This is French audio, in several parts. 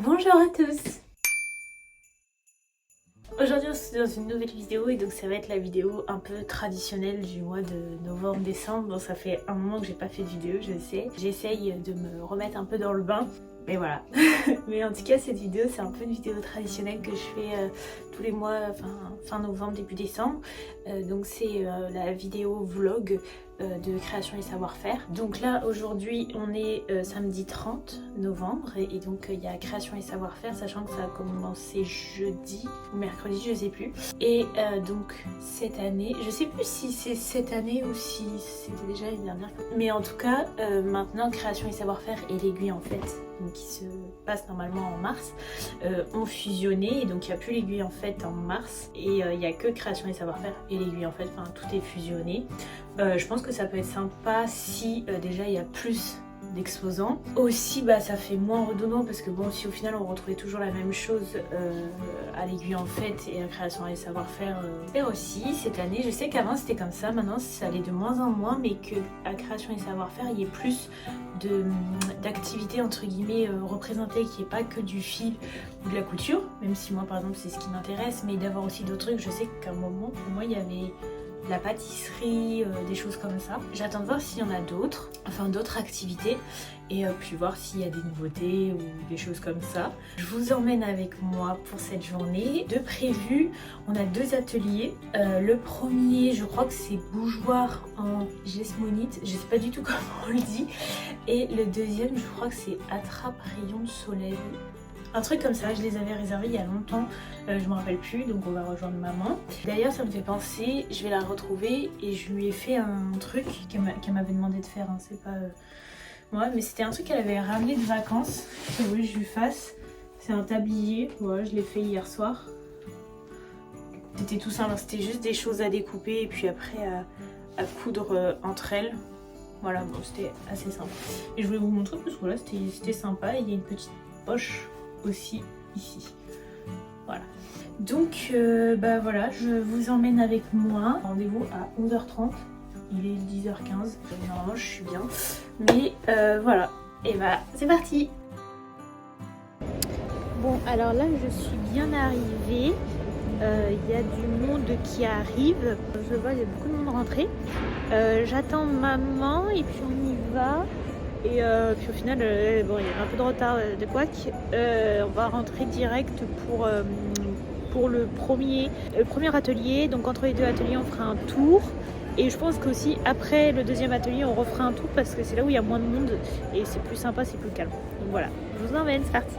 Bonjour à tous. Aujourd'hui on se retrouve dans une nouvelle vidéo et donc ça va être la vidéo un peu traditionnelle du mois de novembre-décembre. Bon, ça fait un moment que j'ai pas fait de vidéo, je sais. J'essaye de me remettre un peu dans le bain. Mais voilà. Mais en tout cas cette vidéo c'est un peu une vidéo traditionnelle que je fais tous les mois, fin novembre, début décembre. Donc c'est la vidéo vlog de création et savoir-faire. Donc là aujourd'hui on est samedi 30 novembre et donc il y a création et savoir-faire, sachant que ça a commencé jeudi ou mercredi, je sais plus. Et donc cette année, je sais plus si c'est cette année ou si c'était déjà l'année dernière, mais en tout cas maintenant création et savoir-faire et l'aiguille en fait, donc qui se passe normalement en mars, ont fusionné et donc il n'y a plus l'aiguille en fait en mars et il n'y a que création et savoir-faire et l'aiguille en fait, enfin tout est fusionné. Je pense que ça peut être sympa si déjà il y a plus d'exposants. Aussi bah ça fait moins redondant parce que bon, si au final on retrouvait toujours la même chose à l'aiguille en fait et à création et savoir-faire, et aussi cette année, je sais qu'avant c'était comme ça, maintenant ça allait de moins en moins, mais que à création et savoir-faire il y ait plus d'activités entre guillemets représentées, qui n'est pas que du fil ou de la couture, même si moi par exemple c'est ce qui m'intéresse, mais d'avoir aussi d'autres trucs. Je sais qu'à un moment pour moi il y avait la pâtisserie, des choses comme ça. J'attends de voir s'il y en a d'autres, enfin d'autres activités, et puis voir s'il y a des nouveautés ou des choses comme ça. Je vous emmène avec moi pour cette journée. De prévu, on a deux ateliers. Le premier, je crois que c'est bougeoir en jesmonite, je sais pas du tout comment on le dit. Et le deuxième, je crois que c'est attrape rayon de soleil. Un truc comme ça, je les avais réservés il y a longtemps, je me rappelle plus, donc on va rejoindre maman. D'ailleurs ça me fait penser, je vais la retrouver et je lui ai fait un truc qu'elle m'avait demandé de faire, hein. C'est pas moi, mais c'était un truc qu'elle avait ramené de vacances, qu'elle voulait que je lui fasse. C'est un tablier, voilà, je l'ai fait hier soir. C'était tout simple, c'était juste des choses à découper et puis après à coudre entre elles. Voilà, bon c'était assez simple. Et je voulais vous montrer parce que voilà, c'était sympa, et il y a une petite poche aussi ici, voilà. Donc bah voilà, je vous emmène avec moi. Rendez-vous à 11h30, il est 10h15, normalement je suis bien, mais voilà, et bah c'est parti. Bon alors là je suis bien arrivée, il y a du monde qui arrive, je vois il y a beaucoup de monde rentré. J'attends maman et puis on y va. Et puis au final, bon, il y a un peu de retard de couac. On va rentrer direct pour le premier atelier. Donc entre les deux ateliers, on fera un tour. Et je pense qu'aussi après le deuxième atelier, on refera un tour parce que c'est là où il y a moins de monde et c'est plus sympa, c'est plus calme. Donc voilà, je vous emmène, c'est parti.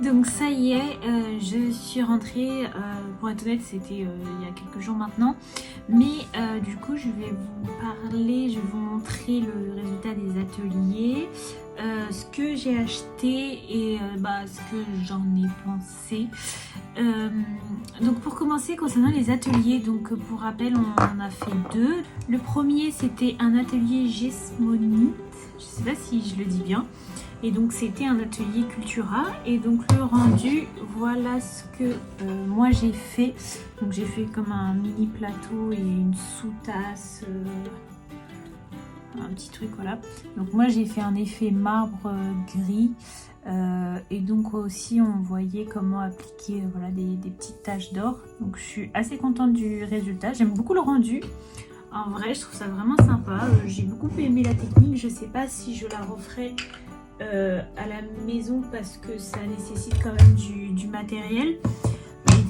Donc ça y est, je suis rentrée, pour être honnête c'était il y a quelques jours maintenant, mais du coup je vais vous parler, je vais vous montrer le résultat des ateliers, ce que j'ai acheté et ce que j'en ai pensé. Donc pour commencer, concernant les ateliers, donc pour rappel, on en a fait 2. Le premier, c'était un atelier Gesmonite, je sais pas si je le dis bien. Et donc c'était un atelier Cultura. Et donc le rendu, voilà ce que moi j'ai fait. Donc j'ai fait comme un mini plateau et une sous-tasse, un petit truc, voilà. Donc moi j'ai fait un effet marbre gris. Et donc aussi on voyait comment appliquer voilà, des petites taches d'or. Donc je suis assez contente du résultat, j'aime beaucoup le rendu. En vrai je trouve ça vraiment sympa, j'ai beaucoup aimé la technique. Je sais pas si je la referai à la maison parce que ça nécessite quand même du matériel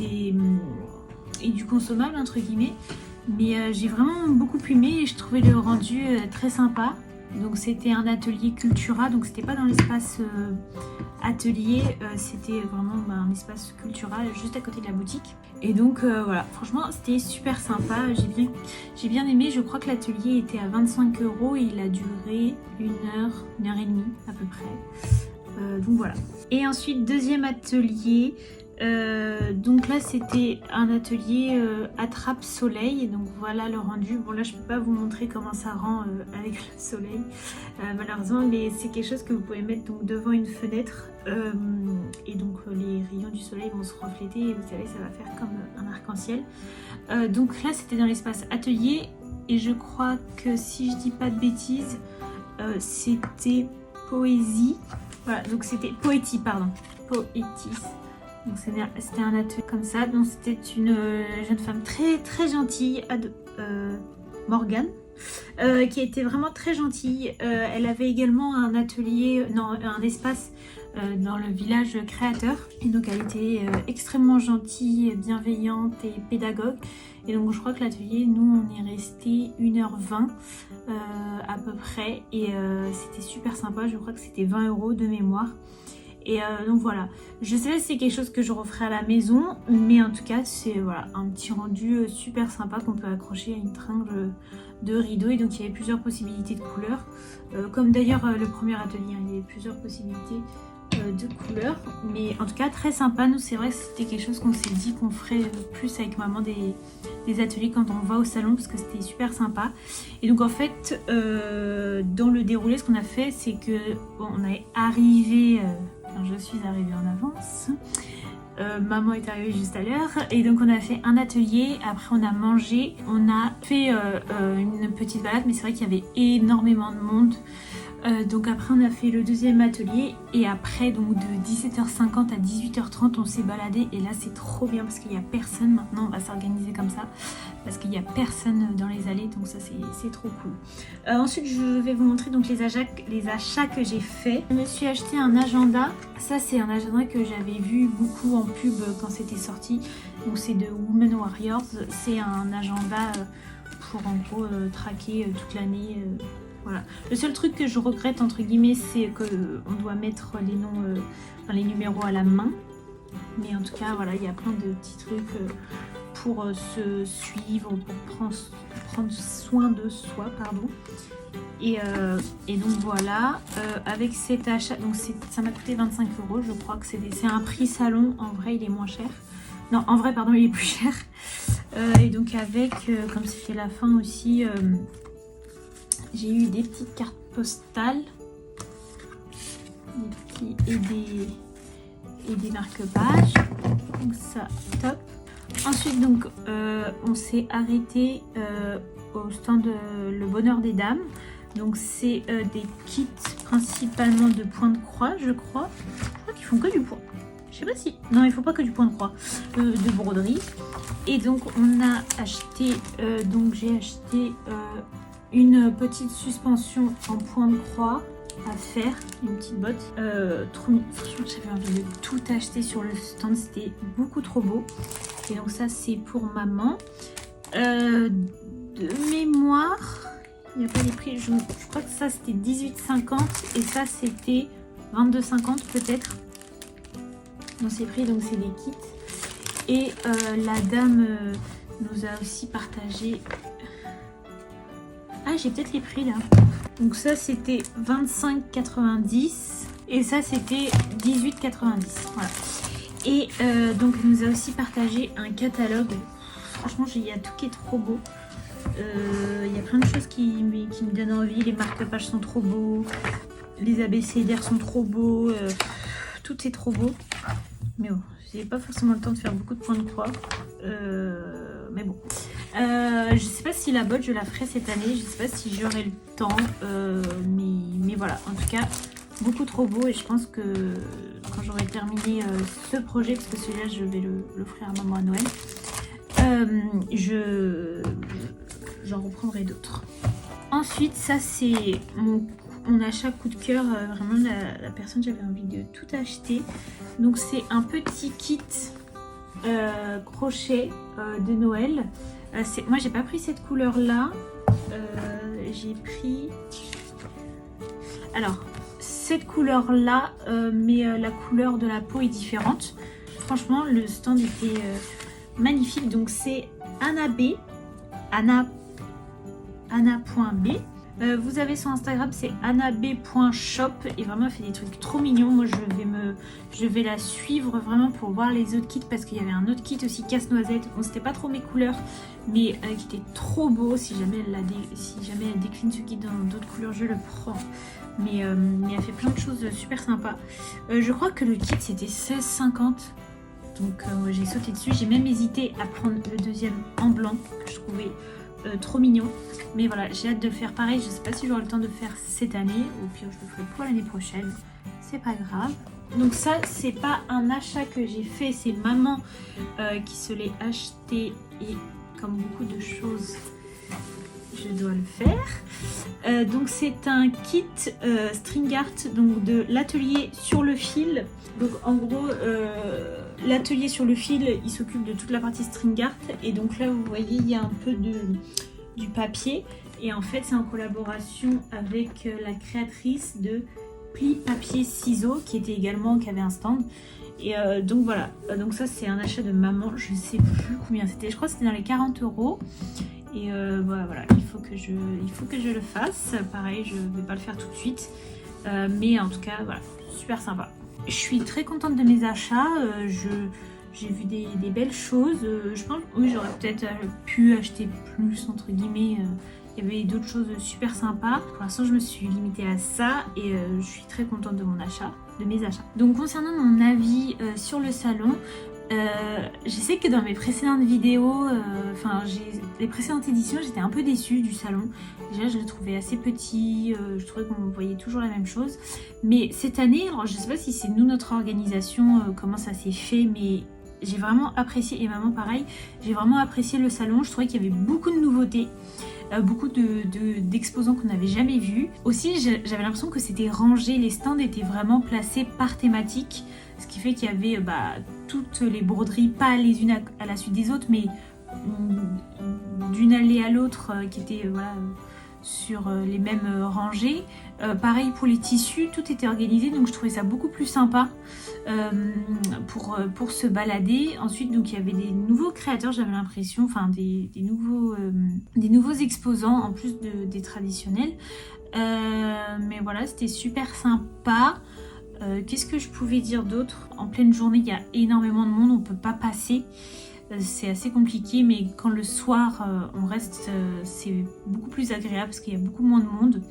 et du consommable entre guillemets. Mais j'ai vraiment beaucoup aimé et je trouvais le rendu très sympa. Donc c'était un atelier Cultura, donc c'était pas dans l'espace atelier, c'était vraiment un espace Cultura juste à côté de la boutique. Et donc voilà, franchement c'était super sympa, j'ai bien aimé. Je crois que l'atelier était à 25 € et il a duré 1 heure, 1 heure et demie à peu près. Donc voilà. Et ensuite deuxième atelier. Donc là c'était un atelier attrape soleil, donc voilà le rendu. Bon là je peux pas vous montrer comment ça rend avec le soleil malheureusement, mais c'est quelque chose que vous pouvez mettre donc devant une fenêtre et donc les rayons du soleil vont se refléter et vous savez ça va faire comme un arc-en-ciel. Donc là c'était dans l'espace atelier et je crois que si je dis pas de bêtises c'était poésie, voilà, donc c'était poétie, pardon, poétis. Donc c'était un atelier comme ça. Donc c'était une jeune femme très gentille, Morgane, qui était vraiment très gentille. Elle avait également un atelier, non, un espace dans le village créateur. Et donc elle était extrêmement gentille, bienveillante et pédagogue. Et donc je crois que l'atelier, nous on est resté 1h20 à peu près. Et c'était super sympa, je crois que c'était 20 € de mémoire. Et donc voilà, je sais pas si c'est quelque chose que je referai à la maison, mais en tout cas c'est voilà, un petit rendu super sympa qu'on peut accrocher à une tringle de rideau. Et donc il y avait plusieurs possibilités de couleurs, comme d'ailleurs le premier atelier, hein, il y avait plusieurs possibilités de couleurs, mais en tout cas très sympa. Nous c'est vrai que c'était quelque chose qu'on s'est dit qu'on ferait plus avec maman, des ateliers quand on va au salon, parce que c'était super sympa. Et donc en fait dans le déroulé, ce qu'on a fait c'est que bon, on est arrivé je suis arrivée en avance, maman est arrivée juste à l'heure, et donc on a fait un atelier, après on a mangé, on a fait une petite balade, mais c'est vrai qu'il y avait énormément de monde. Donc après on a fait le deuxième atelier et après donc de 17h50 à 18h30 on s'est baladé et là c'est trop bien parce qu'il n'y a personne. Maintenant on va s'organiser comme ça parce qu'il n'y a personne dans les allées, donc ça c'est trop cool. Ensuite je vais vous montrer donc les achats que j'ai fait. Je me suis acheté un agenda, ça c'est un agenda que j'avais vu beaucoup en pub quand c'était sorti, donc c'est de Women Warriors. C'est un agenda pour en gros traquer toute l'année. Voilà. Le seul truc que je regrette entre guillemets c'est qu'on doit mettre les noms, les numéros à la main. Mais en tout cas voilà, il y a plein de petits trucs pour se suivre, pour prendre soin de soi, pardon. Et donc voilà, avec cet achat, donc ça m'a coûté 25 €, je crois que c'est un prix salon, en vrai il est moins cher. Non, en vrai pardon, il est plus cher. Et donc avec, comme c'était la fin aussi, j'ai eu des petites cartes postales et des marque-pages, donc ça top. Ensuite donc on s'est arrêté au stand Le Bonheur des Dames. Donc c'est des kits principalement de point de croix, je crois. Je crois qu'ils font que du point. Je sais pas si... Non, il faut pas que du point de croix, de broderie. Et donc on a acheté, donc j'ai acheté une petite suspension en point de croix à faire, une petite botte. Trop mignon. Franchement j'avais envie de tout acheter sur le stand, c'était beaucoup trop beau. Et donc ça c'est pour maman. De mémoire, il n'y a pas les prix, je crois que ça c'était 18,50 et ça c'était 22,50 peut-être dans ces prix, donc c'est des kits. Et la dame nous a aussi partagé... Ah, j'ai peut-être les prix là. Donc ça c'était 25,90 et ça c'était 18,90. Voilà. Et donc elle nous a aussi partagé un catalogue. Franchement il y a tout qui est trop beau. Il y a plein de choses qui me donnent envie. Les marque-pages sont trop beaux, les abécédaires sont trop beaux, tout est trop beau. Mais bon, j'ai pas forcément le temps de faire beaucoup de points de croix. Mais bon, je sais pas si la botte je la ferai cette année, je sais pas si j'aurai le temps, mais voilà, en tout cas beaucoup trop beau. Et je pense que quand j'aurai terminé ce projet, parce que celui-là je vais l'offrir à maman à Noël, j'en reprendrai d'autres. Ensuite, ça c'est mon achat coup de cœur, vraiment la personne, j'avais envie de tout acheter. Donc c'est un petit kit crochet de Noël. Moi j'ai pas pris cette couleur là, j'ai pris alors cette couleur là, mais la couleur de la peau est différente. Franchement le stand était magnifique. Donc c'est Anna B, Anna.b. Vous avez son Instagram, c'est annab.shop, et vraiment elle fait des trucs trop mignons. Moi je vais la suivre vraiment pour voir les autres kits, parce qu'il y avait un autre kit aussi casse-noisette. Bon, c'était pas trop mes couleurs, mais qui était trop beau. Si jamais elle décline ce kit dans d'autres couleurs, je le prends. Mais elle fait plein de choses super sympas. Je crois que le kit c'était 16,50. Donc j'ai sauté dessus. J'ai même hésité à prendre le deuxième en blanc, que je trouvais trop mignon. Mais voilà, j'ai hâte de le faire pareil. Je sais pas si j'aurai le temps de le faire cette année. Au pire je le ferai pour l'année prochaine. C'est pas grave. Donc ça c'est pas un achat que j'ai fait, c'est maman qui se l'est acheté. Et comme beaucoup de choses, je dois le faire. Donc c'est un kit string art, donc de l'atelier sur le fil. Donc en gros l'atelier sur le fil, il s'occupe de toute la partie string art. Et donc là vous voyez il y a un peu du papier, et en fait c'est en collaboration avec la créatrice de Pli Papier Ciseaux, qui avait un stand. Et donc voilà, donc ça c'est un achat de maman, je sais plus combien c'était, je crois que c'était dans les 40 €. Et voilà, il faut que je le fasse. Pareil, je vais pas le faire tout de suite, mais en tout cas voilà, super sympa. Je suis très contente de mes achats. J'ai vu des belles choses. Je pense que oui, j'aurais peut-être pu acheter plus entre guillemets. Il y avait d'autres choses super sympas. Pour l'instant je me suis limitée à ça, et je suis très contente de mes achats. Donc concernant mon avis sur le salon, je sais que dans mes précédentes vidéos, les précédentes éditions, j'étais un peu déçue du salon. Déjà je le trouvais assez petit, je trouvais qu'on voyait toujours la même chose. Mais cette année, alors je sais pas si c'est nous, notre organisation, comment ça s'est fait, mais j'ai vraiment apprécié, et maman pareil, j'ai vraiment apprécié le salon. Je trouvais qu'il y avait beaucoup de nouveautés. Beaucoup d'exposants qu'on n'avait jamais vus. Aussi j'avais l'impression que c'était rangé, les stands étaient vraiment placés par thématique, ce qui fait qu'il y avait toutes les broderies, pas les unes à la suite des autres, mais d'une allée à l'autre, qui étaient sur les mêmes rangées. Pareil pour les tissus, tout était organisé, donc je trouvais ça beaucoup plus sympa pour se balader. Ensuite donc il y avait des nouveaux créateurs, j'avais l'impression, des nouveaux exposants en plus des traditionnels. Mais voilà, c'était super sympa. Qu'est-ce que je pouvais dire d'autre? En pleine journée il y a énormément de monde, on peut pas passer. C'est assez compliqué, mais quand le soir on reste, c'est beaucoup plus agréable parce qu'il y a beaucoup moins de monde.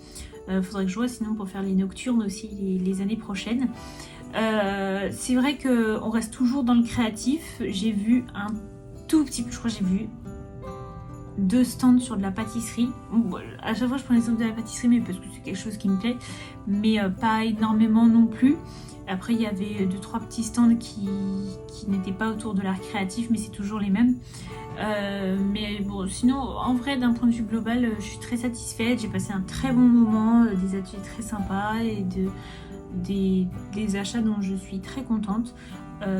Faudrait que je vois sinon pour faire les nocturnes aussi les années prochaines. C'est vrai qu'on reste toujours dans le créatif. J'ai vu un tout petit peu, je crois que j'ai vu 2 stands sur de la pâtisserie. Bon, à chaque fois je prends l'exemple de la pâtisserie, mais parce que c'est quelque chose qui me plaît, mais pas énormément non plus. Après il y avait 2-3 petits stands qui n'étaient pas autour de l'art créatif, mais c'est toujours les mêmes. Mais bon, sinon en vrai d'un point de vue global, je suis très satisfaite. J'ai passé un très bon moment, des ateliers très sympas, et des achats dont je suis très contente.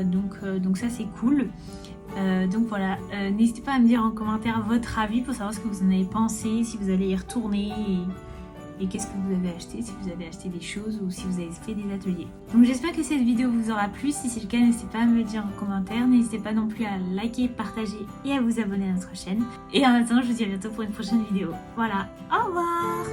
Donc ça c'est cool. Donc voilà, n'hésitez pas à me dire en commentaire votre avis pour savoir ce que vous en avez pensé, si vous allez y retourner, et qu'est-ce que vous avez acheté, si vous avez acheté des choses ou si vous avez fait des ateliers. Donc j'espère que cette vidéo vous aura plu. Si c'est le cas, n'hésitez pas à me le dire en commentaire. N'hésitez pas non plus à liker, partager et à vous abonner à notre chaîne. Et en attendant, je vous dis à bientôt pour une prochaine vidéo. Voilà, au revoir.